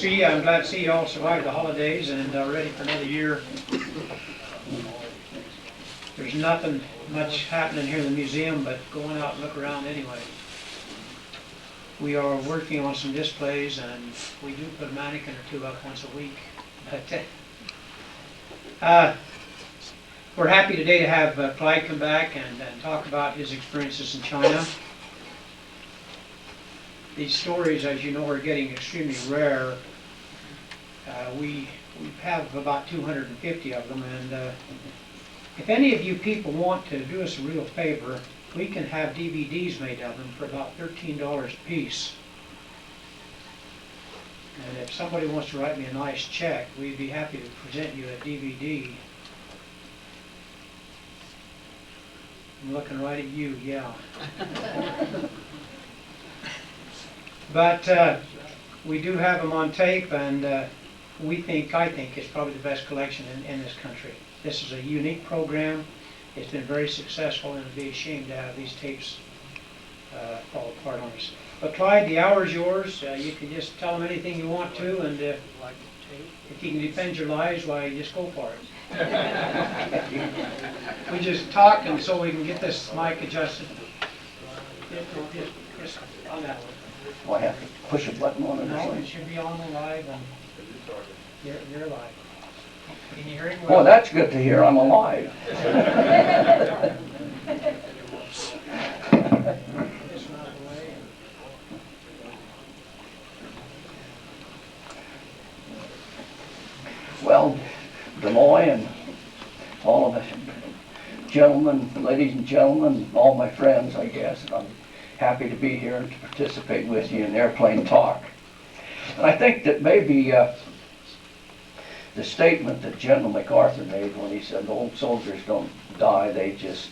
I'm glad to see you all survived the holidays and are ready for another year. There's nothing much happening here in the museum, but going out and look around anyway. We are working on some displays, and we do put a mannequin or two up once a week. But we're happy today to have Clyde come back and talk about his experiences in China. These stories, as you know, are getting extremely rare. We have about 250 of them, and if any of you people want to do us a real favor, we can have DVDs made of them for about $13 a piece. And if somebody wants to write me a nice check, we'd be happy to present you a DVD. I'm looking right at you, yeah. But we do have them on tape, and I think it's probably the best collection in this country. This is a unique program. It's been very successful, and it'd be a shame to have these tapes fall apart on us. But Clyde, the hour is yours. You can just tell them anything you want to, and if you can defend your lives, why, just go for it. We just talk, and so we can get this mic adjusted. Just on that one. Do I have to push a button on it? No, it should be on the live, and you're live. Can you hear it? Well, that's good to hear. I'm alive. Well, Des Moines and all of the gentlemen, ladies and gentlemen, all my friends, I guess, and I'm happy to be here and to participate with you in Airplane Talk. And I think that maybe the statement that General MacArthur made when he said old soldiers don't die, they just,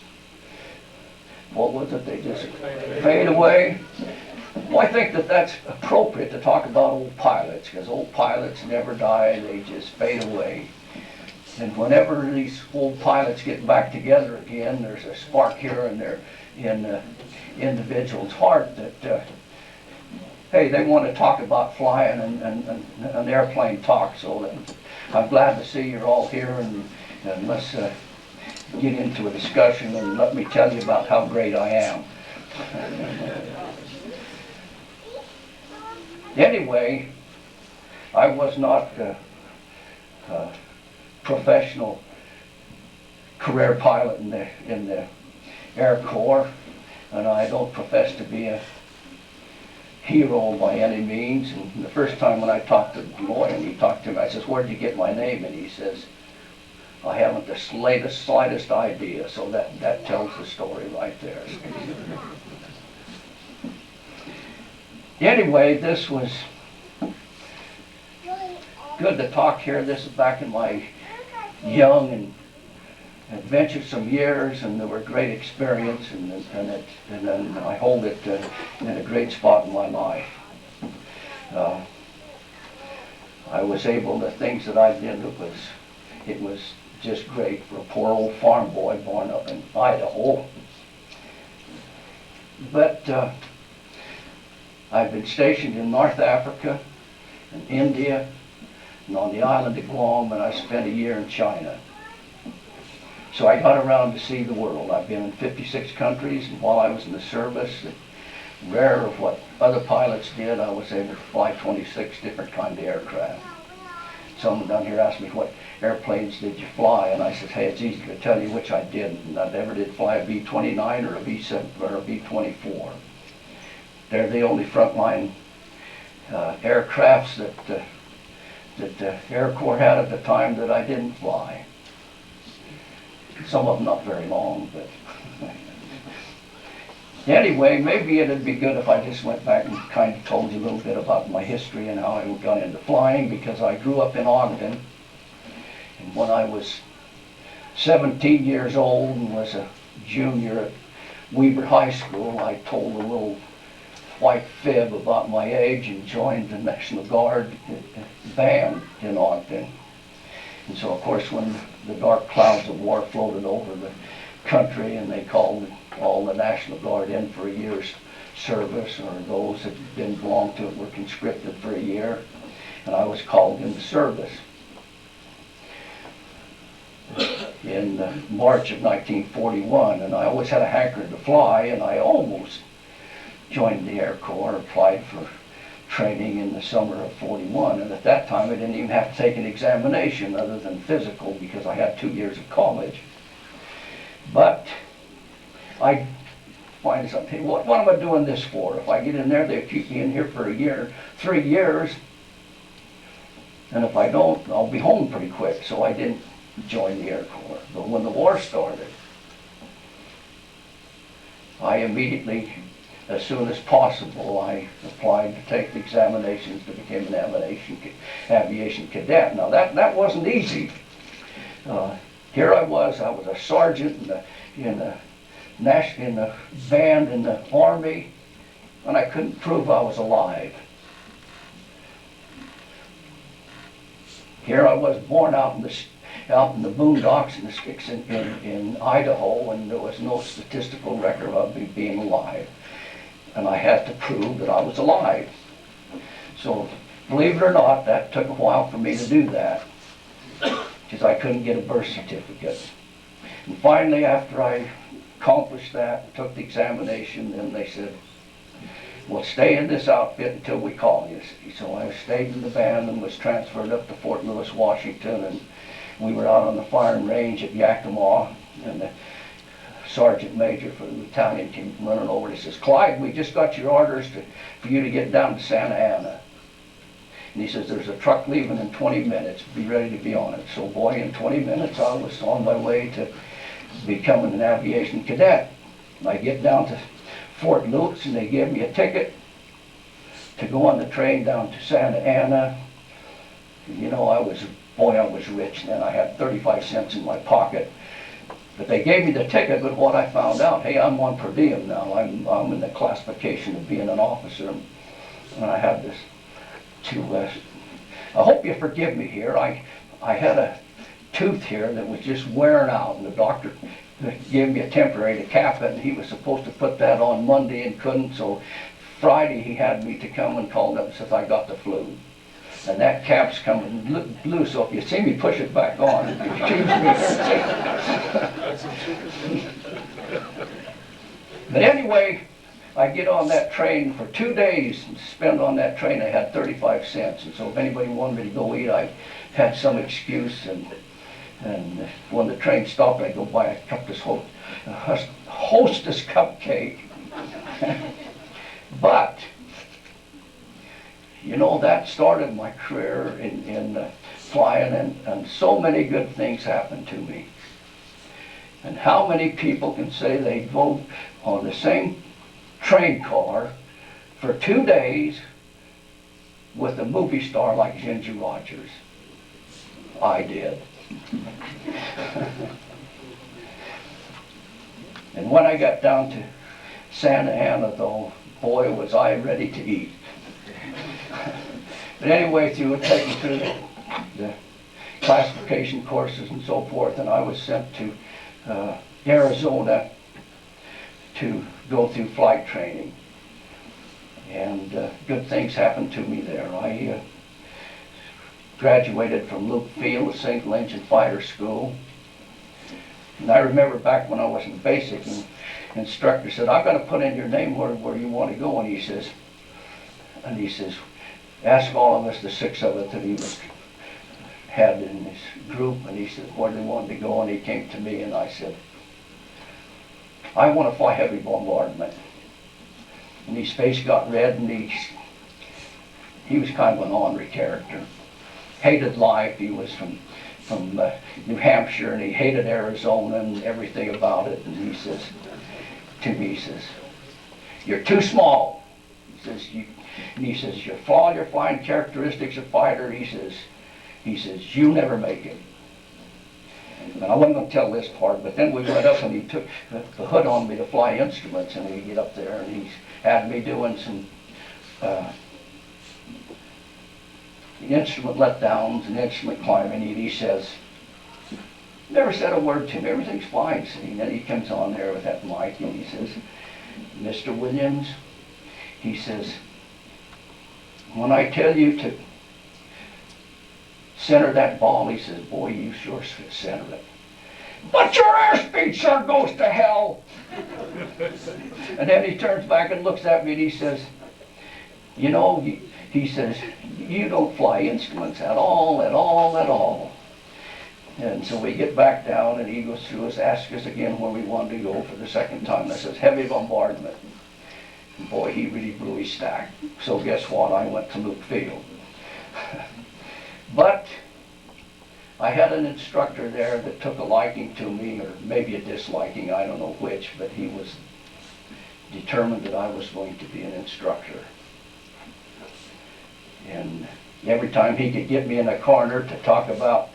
what was it, they just fade away. Well, I think that that's appropriate to talk about old pilots, because old pilots never die, they just fade away. And whenever these old pilots get back together again, there's a spark here in the individual's heart that, hey, they want to talk about flying and Airplane Talk. So I'm glad to see you're all here, and let's get into a discussion, and let me tell you about how great I am. Anyway, I was not a professional career pilot in the Air Corps, and I don't profess to be a hero by any means. And the first time when I talked to the lawyer, and he talked to me, I says, "Where'd you get my name?" And he says, "I haven't the slightest idea." So that tells the story right there. Anyway, this was good to talk here. This is back in my young and adventuresome years, and they were a great experience, and I hold it in a great spot in my life. I was able, the things that I did, it was just great for a poor old farm boy born up in Idaho. But I've been stationed in North Africa, in India, and on the island of Guam, and I spent a year in China. So I got around to see the world. I've been in 56 countries, and while I was in the service, rare of what other pilots did, I was able to fly 26 different kinds of aircraft. Someone down here asked me, what airplanes did you fly? And I said, hey, it's easy to tell you which I didn't. And I never did fly a B-29 or a B-7 or a B-24. They're the only frontline aircrafts that the Air Corps had at the time that I didn't fly. Some of them not very long, but anyway, maybe it'd be good if I just went back and kind of told you a little bit about my history and how I got into flying, because I grew up in Ogden, and when I was 17 years old and was a junior at Weber High School, I told a little white fib about my age and joined the National Guard band in Ogden. And so, of course, when the dark clouds of war floated over the country and they called all the National Guard in for a year's service, or those that didn't belong to it were conscripted for a year, and I was called into service in March of 1941, and I always had a hankering to fly, and I almost joined the Air Corps, applied for training in the summer of 41, and at that time I didn't even have to take an examination other than physical because I had 2 years of college. But I find something, what am I doing this for? If I get in there, they'll keep me in here for a year, 3 years, and if I don't, I'll be home pretty quick. So I didn't join the Air Corps. But when the war started, I immediately, as soon as possible, I applied to take the examinations to become an aviation cadet. Now that wasn't easy. Here I was a sergeant in the band in the Army, and I couldn't prove I was alive. Here I was born out in the boondocks and the sticks in Idaho, and there was no statistical record of me being alive. And I had to prove that I was alive. So, believe it or not, that took a while for me to do that, because I couldn't get a birth certificate. And finally, after I accomplished that, took the examination, then they said, well, stay in this outfit until we call you. So I stayed in the band and was transferred up to Fort Lewis, Washington, and we were out on the firing range at Yakima, and the sergeant major for the battalion came running over and he says, Clyde, we just got your orders for you to get down to Santa Ana. And he says, there's a truck leaving in 20 minutes, be ready to be on it. So boy, in 20 minutes I was on my way to becoming an aviation cadet. And I get down to Fort Lewis and they give me a ticket to go on the train down to Santa Ana. And, you know, I was rich then. I had 35 cents in my pocket. But they gave me the ticket, but what I found out, hey, I'm on per diem now. I'm in the classification of being an officer. And I had this I hope you forgive me here. I had a tooth here that was just wearing out, and the doctor gave me a temporary to cap it, and he was supposed to put that on Monday and couldn't, so Friday he had me to come and called up and says I got the flu. And that cap's coming loose, so if you see me push it back on, excuse me. But anyway, I get on that train for 2 days and spend on that train. I had 35 cents, and so if anybody wanted me to go eat, I had some excuse, and when the train stopped, I'd go buy a Hostess cupcake. But you know, that started my career in flying, and so many good things happened to me. And how many people can say they drove on the same train car for 2 days with a movie star like Ginger Rogers? I did. And when I got down to Santa Ana, though, boy, was I ready to eat. But anyway, taken through the classification courses and so forth, and I was sent to Arizona to go through flight training. And good things happened to me there. I graduated from Luke Field, a single engine fighter school. And I remember back when I was in basic, and the instructor said, I've got to put in your name where you want to go. And he says, ask all of us, the 6 of us that he had in his group, and he said where they wanted to go, and he came to me and I said, I want to fly heavy bombardment. And his face got red, and he was kind of an ornery character. Hated life. He was from New Hampshire, and he hated Arizona and everything about it. And he says to me, he says, you're too small. He says, all your flying characteristics of fighter, he says, you never make it. And I wasn't going to tell this part, but then we went up and he took the hood on me to fly instruments, and we get up there and he had me doing some instrument letdowns and instrument climbing, and he says, never said a word to me, everything's fine. And then he comes on there with that mic and he says, Mr. Williams, he says, when I tell you to center that ball. He says, boy, you sure center it. But your airspeed sure goes to hell. And then he turns back and looks at me and he says, you know, he says, you don't fly instruments at all, at all, at all. And so we get back down and he goes through us, asks us again where we wanted to go for the second time. I says, heavy bombardment. And boy, he really blew his stack. So guess what? I went to Luke Field. But I had an instructor there that took a liking to me, or maybe a disliking, I don't know which, but he was determined that I was going to be an instructor. And every time he could get me in a corner to talk about,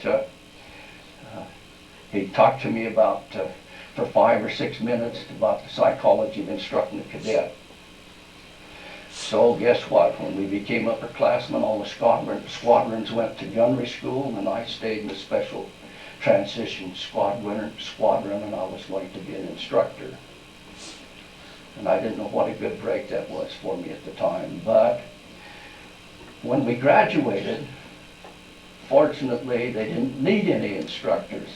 he'd talk to me about, for 5 or 6 minutes, about the psychology of instructing a cadet. So guess what? When we became upperclassmen, all the squadrons went to gunnery school, and I stayed in the special transition squadron, and I was going to be an instructor. And I didn't know what a good break that was for me at the time. But when we graduated, fortunately, they didn't need any instructors.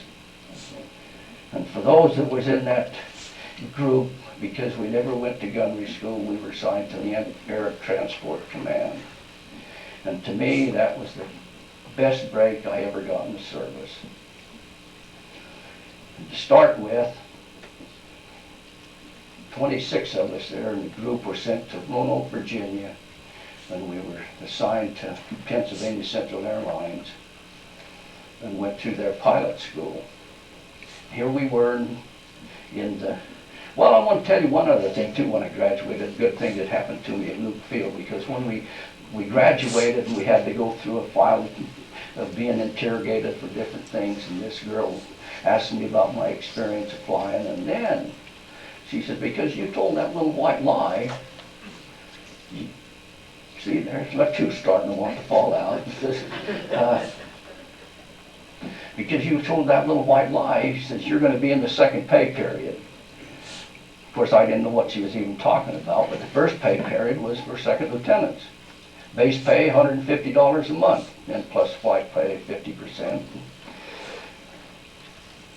And for those that was in that group, because we never went to gunnery school, we were assigned to the Air Transport Command. And to me, that was the best break I ever got in the service. And to start with, 26 of us there in the group were sent to Roanoke, Virginia, and we were assigned to Pennsylvania Central Airlines and went through their pilot school. Here we were in the, well, I want to tell you one other thing too when I graduated, a good thing that happened to me at Luke Field, because when we graduated and we had to go through a file of being interrogated for different things, and this girl asked me about my experience of flying, and then she said, because you told that little white lie, see, there's my tooth starting to want to fall out. Because you told that little white lie, he says, you're going to be in the second pay period. Of course, I didn't know what she was even talking about, but the first pay period was for second lieutenants. Base pay, $150 a month, and plus flight pay, 50%.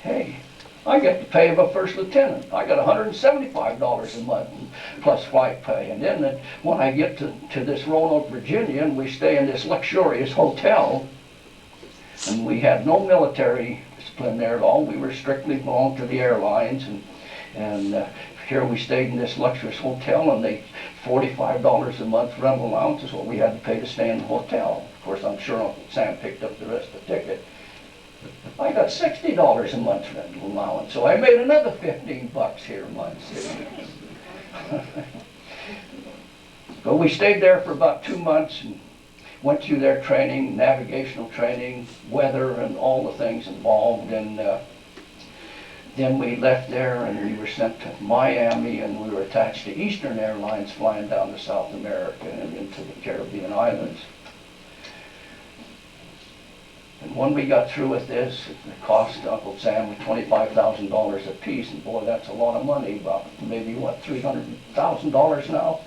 Hey, I get the pay of a first lieutenant. I got $175 a month plus flight pay. And then when I get to this Roanoke, Virginia, and we stay in this luxurious hotel, and we had no military discipline there at all. We were strictly belonged to the airlines, and here we stayed in this luxurious hotel, and they $45 a month rental allowance is what we had to pay to stay in the hotel. Of course, I'm sure Uncle Sam picked up the rest of the ticket. I got $60 a month rental allowance, so I made another 15 bucks here a month. But we stayed there for about 2 months and went through their training, navigational training, weather, and all the things involved. And then we left there and we were sent to Miami, and we were attached to Eastern Airlines flying down to South America and into the Caribbean islands. And when we got through with this, it cost Uncle Sam $25,000 a piece, and boy, that's a lot of money, about maybe, what, $300,000 now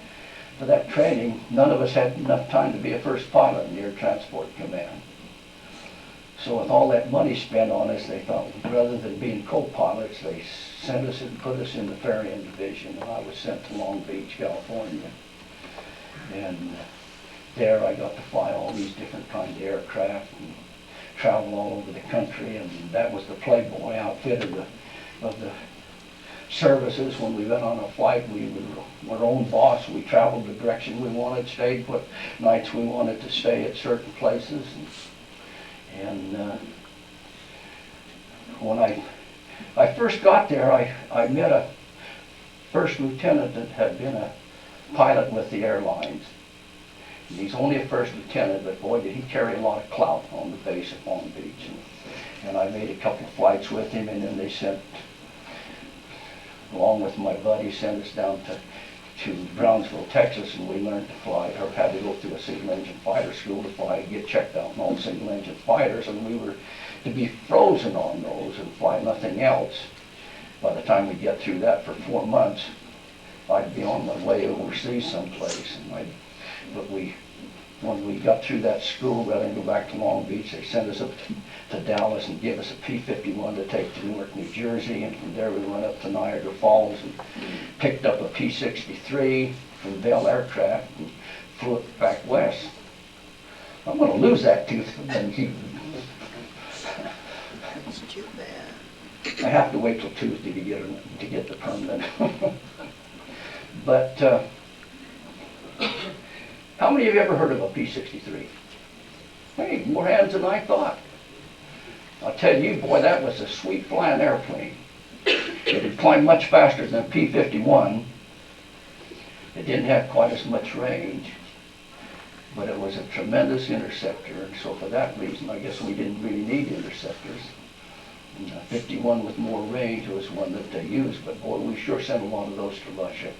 for that training. None of us had enough time to be a first pilot in the Air Transport Command. So with all that money spent on us, they thought rather than being co-pilots, they sent us and put us in the ferrying division, and I was sent to Long Beach, California. And there I got to fly all these different kinds of aircraft and travel all over the country, and that was the Playboy outfit of the services. When we went on a flight, we were our own boss. We traveled the direction we wanted, stayed what nights we wanted to stay at certain places. And when I first got there, I met a first lieutenant that had been a pilot with the airlines. And he's only a first lieutenant, but boy, did he carry a lot of clout on the base at Long Beach. And I made a couple of flights with him, and then they sent, along with my buddy, sent us down to Brownsville, Texas, and we learned to fly, or had to go through a single engine fighter school to fly, get checked out in all single engine fighters, and we were to be frozen on those and fly nothing else. By the time we get through that for 4 months, I'd be on my way overseas someplace, but we when we got through that school, rather than go back to Long Beach, they sent us up to Dallas and gave us a P-51 to take to Newark, New Jersey, and from there we went up to Niagara Falls and picked up a P-63 from Bell Aircraft and flew it back west. I'm going to lose that tooth. It's too bad. I have to wait till Tuesday to get the permit. But how many of you ever heard of a P-63? Hey, more hands than I thought. I'll tell you, boy, that was a sweet flying airplane. It could climb much faster than a P-51. It didn't have quite as much range, but it was a tremendous interceptor, and so for that reason, I guess we didn't really need interceptors. And 51 with more range was one that they used, but boy, we sure sent a lot of those to Russia.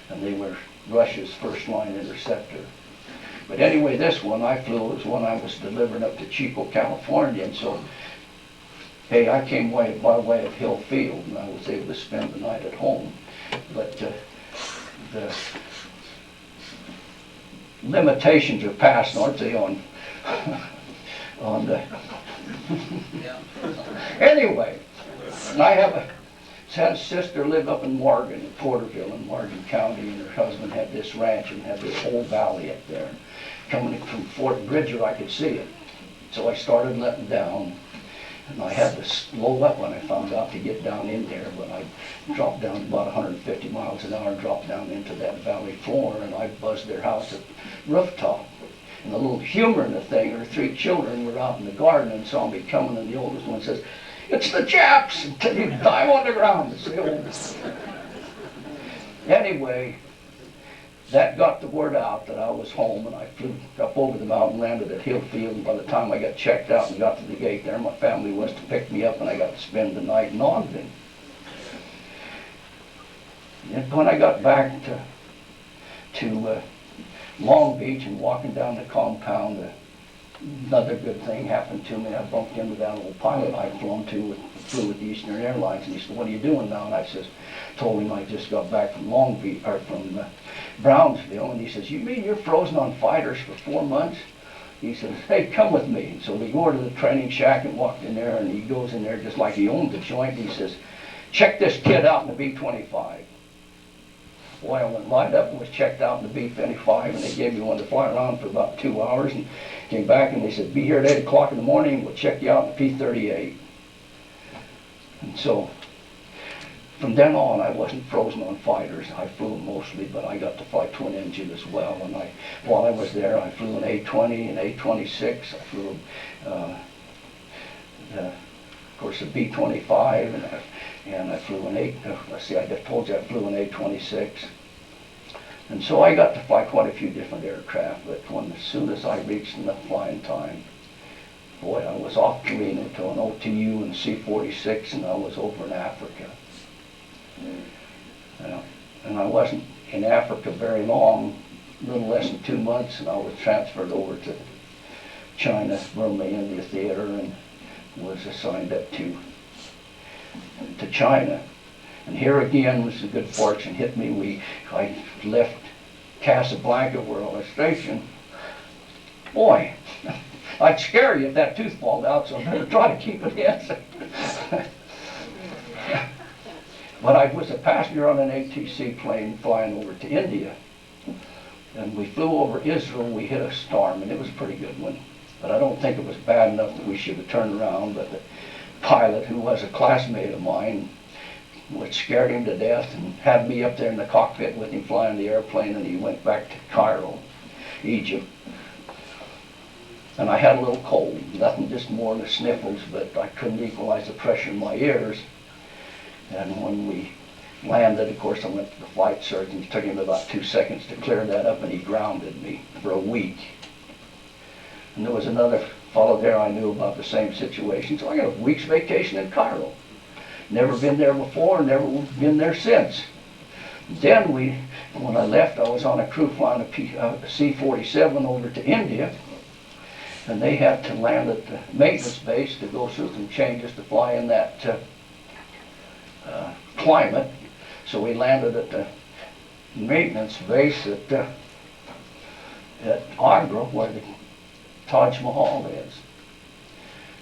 And they were Russia's first line interceptor. But anyway, this one I flew was one I was delivering up to Chico, California, and so, hey, I came by way of Hill Field, and I was able to spend the night at home. But the limitations are passed, aren't they, on the anyway, and I had a sister live up in Morgan, in Porterville, in Morgan County, and her husband had this ranch and had this whole valley up there. Coming from Fort Bridger, I could see it. So I started letting down, and I had to slow up when I found out to get down in there. When I dropped down about 150 miles an hour, dropped down into that valley floor, and I buzzed their house at rooftop. And the little humor in the thing, her 3 children were out in the garden and saw me coming, and the oldest one says, "It's the Japs!" until you dive on the ground. It's the oldest. Anyway, that got the word out that I was home, and I flew up over the mountain, landed at Hillfield, and by the time I got checked out and got to the gate there, my family was to pick me up, and I got to spend the night in Ogden. And when I got back to Long Beach and walking down the compound, another good thing happened to me. I bumped into that old pilot I'd flew with Eastern Airlines, and he said, "What are you doing now?" And I told him I just got back from Long Beach, or from Brownsville, and he says, "You mean you're frozen on fighters for 4 months?" He says, "Hey, come with me." And so we go to the training shack and walked in there, and he goes in there just like he owned the joint. He says, "Check this kid out in the B-25. Boy, I went right up and was checked out in the B-25, and they gave me one to fly around for about 2 hours, and came back and they said, "Be here at 8 o'clock in the morning, and we'll check you out in the P-38. And so, from then on, I wasn't frozen on fighters. I flew them mostly, but I got to fly twin engine as well. And while I was there, I flew an A-20 and A-26. I flew, of course, a B-25, and I flew an I just told you I flew an A-26. And so I got to fly quite a few different aircraft, but as soon as I reached enough flying time, boy, I was off to Reno to an OTU and C-46, and I was over in Africa. And I wasn't in Africa very long, a little less than 2 months, and I was transferred over to China, Burma, India Theater, and was assigned up to China. And here again was a good fortune hit me. I left Casablanca where I was stationed. Boy, I'd scare you if that tooth falled out, so I'm going to try to keep it in. But I was a passenger on an ATC plane flying over to India. And we flew over Israel. We hit a storm, and it was a pretty good one. But I don't think it was bad enough that we should have turned around. But the pilot, who was a classmate of mine, was scared him to death and had me up there in the cockpit with him flying the airplane, and he went back to Cairo, Egypt. And I had a little cold, nothing, just more than the sniffles, but I couldn't equalize the pressure in my ears. And when we landed, of course, I went to the flight surgeon. It took him about 2 seconds to clear that up, and he grounded me for a week. And there was another fellow there I knew about the same situation, so I got a week's vacation in Cairo. Never been there before, never been there since. Then when I left, I was on a crew flying a C-47 over to India, and they had to land at the maintenance base to go through some changes to fly in that climate. So we landed at the maintenance base at Agra where the Taj Mahal is.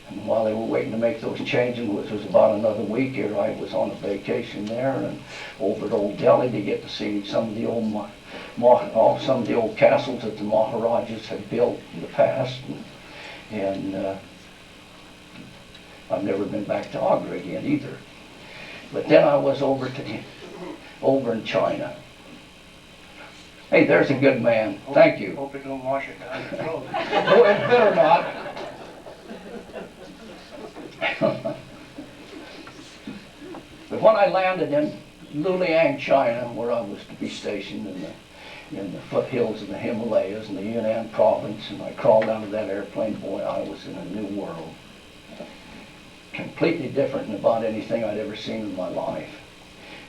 And while they were waiting to make those changes, which was about another week here, I was on a vacation there and over at Old Delhi to get to see some of the old some of the old castles that the Maharajas had built in the past. And I've never been back to Agra again either. But then I was over in China. Hey, there's a good man. Thank you. Hope it don't wash it down your throat. Oh, it better not. But when I landed in Luliang, China, where I was to be stationed in the foothills of the Himalayas in the Yunnan province, and I crawled out of that airplane, boy, I was in a new world. Completely different than about anything I'd ever seen in my life.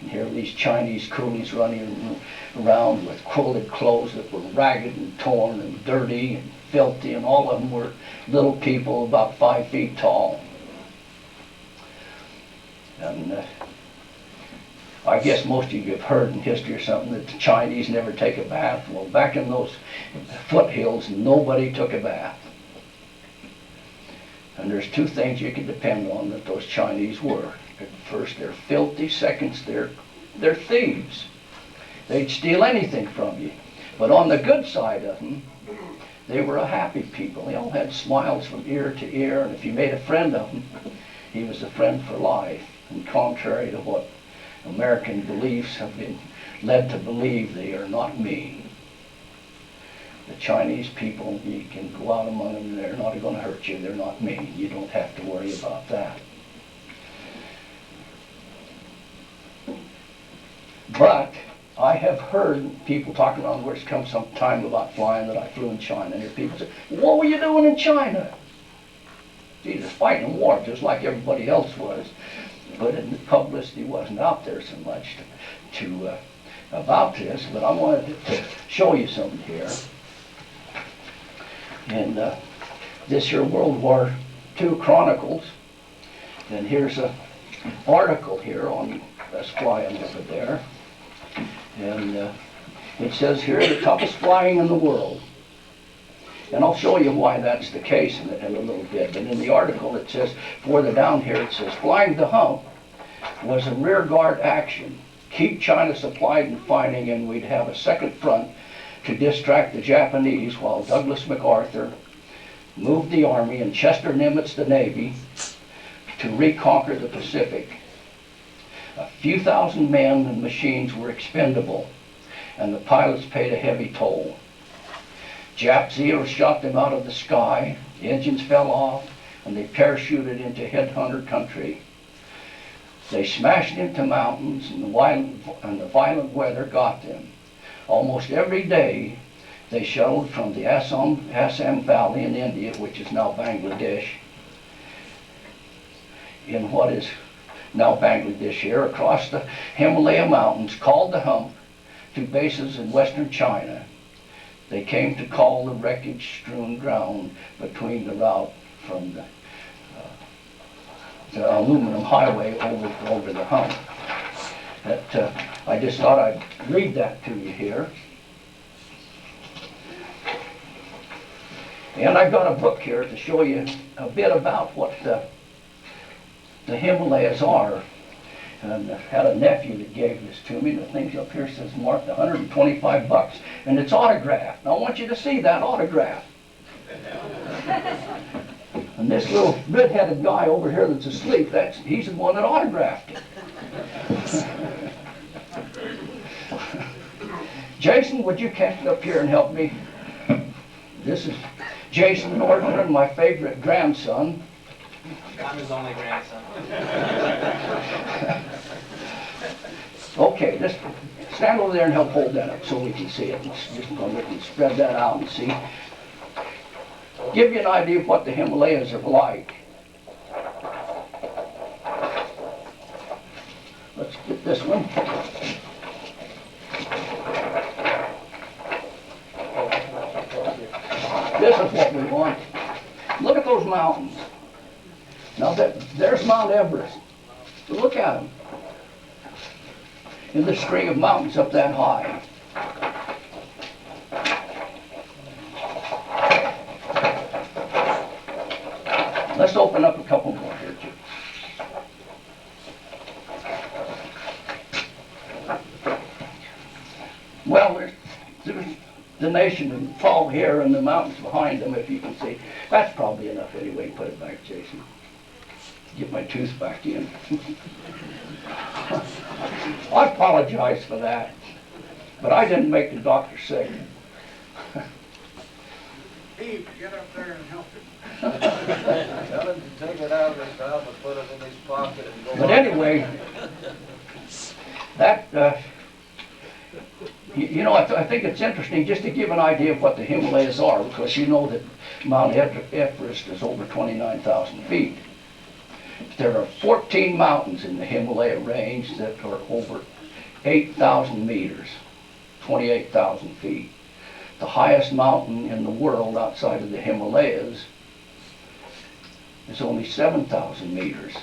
And here were these Chinese coolies running around with quilted clothes that were ragged and torn and dirty and filthy, and all of them were little people about 5 feet tall. And I guess most of you have heard in history or something that the Chinese never take a bath. Well, back in those foothills, nobody took a bath. And there's two things you can depend on that those Chinese were. First, they're filthy. Second, they're thieves. They'd steal anything from you. But on the good side of them, they were a happy people. They all had smiles from ear to ear, and if you made a friend of them, he was a friend for life. And contrary to what American beliefs have been led to believe, they are not mean. The Chinese people, you can go out among them, they're not going to hurt you, they're not mean. You don't have to worry about that. But I have heard people talking around where it's come some time about flying that I flew in China, and people say, what were you doing in China? Jesus, fighting a war just like everybody else was. But the publicity wasn't out there so much about this. But I wanted to show you something here. And this here World War II Chronicles. And here's an article here on us flying over there. And it says here, the toughest flying in the world. And I'll show you why that's the case in a little bit. But in the article it says, further down here it says, flying the hump was a rearguard action. Keep China supplied and fighting, and we'd have a second front to distract the Japanese while Douglas MacArthur moved the Army and Chester Nimitz the Navy to reconquer the Pacific. A few thousand men and machines were expendable, and the pilots paid a heavy toll. Jap Zeros shot them out of the sky, the engines fell off, and they parachuted into headhunter country. They smashed into mountains, and the violent weather got them. Almost every day, they shuttled from the Assam Valley in India, which is now Bangladesh, in what is now Bangladesh here, across the Himalaya mountains, called the hump, to bases in western China. They came to call the wreckage-strewn ground between the route from the aluminum highway over the hump. I just thought I'd read that to you here. And I've got a book here to show you a bit about what the Himalayas are. And I had a nephew that gave this to me. The thing up here says marked $125, and it's autographed. Now I want you to see that autograph. And this little red-headed guy over here that's asleep, he's the one that autographed it. Jason, would you catch it up here and help me? This is Jason Norton, my favorite grandson. I'm his only grandson. Okay, just stand over there and help hold that up so we can see it. Just going to spread that out and see. Give you an idea of what the Himalayas are like. Let's get this one. This is what we want. Look at those mountains. Now there's Mount Everest. Look at them. In the string of mountains up that high. Let's open up a couple more here, too. Well, there's the nation and fall here and the mountains behind them, if you can see. That's probably enough anyway. Put it back, Jason. Get my tooth back in. I apologize for that, but I didn't make the doctor sick. Steve, get up there and help him. Tell him to take it out of his mouth and put it in his pocket and go on. But anyway, that, you know, I think it's interesting just to give an idea of what the Himalayas are, because you know that Mount Everest is over 29,000 feet. There are 14 mountains in the Himalaya range that are over 8,000 meters, 28,000 feet. The highest mountain in the world outside of the Himalayas is only 7,000 meters.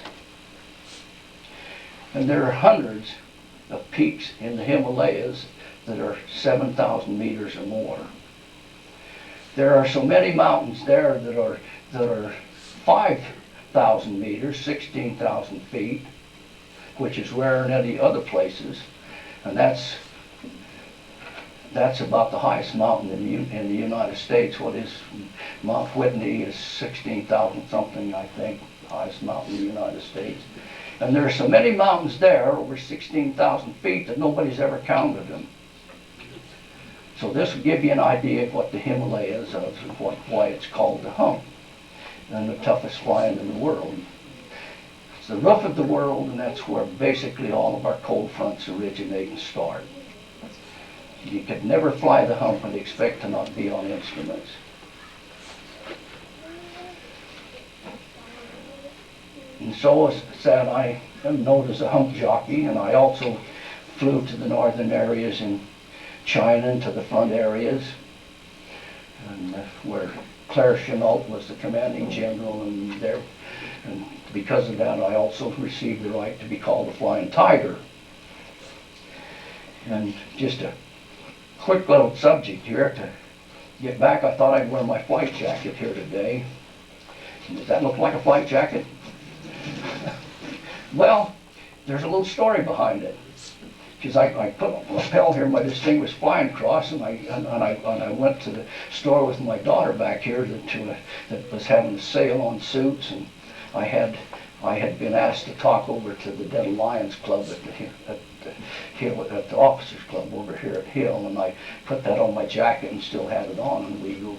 And there are hundreds of peaks in the Himalayas that are 7,000 meters or more. There are so many mountains there that are 5,000 meters, 16,000 feet, which is rare in any other places, and that's about the highest mountain in the United States. What is Mount Whitney is 16,000 something, I think, the highest mountain in the United States. And there are so many mountains there, over 16,000 feet, that nobody's ever counted them. So this will give you an idea of what the Himalayas are, why it's called the hump, and the toughest flying in the world. It's the roof of the world, and that's where basically all of our cold fronts originate and start. You could never fly the hump and expect to not be on instruments. And so, as I said, I am known as a hump jockey, and I also flew to the northern areas in China and to the front areas, and where Claire Chenault was the commanding general, and because of that I also received the right to be called the Flying Tiger. And just a quick little subject here to get back, I thought I'd wear my flight jacket here today. Does that look like a flight jacket? Well, there's a little story behind it. Because I put a lapel here, my Distinguished Flying Cross, and I went to the store with my daughter back here that was having a sale on suits, and I had been asked to talk over to the Dental Lions Club at the Officers Club over here at Hill, and I put that on my jacket and still had it on, and we go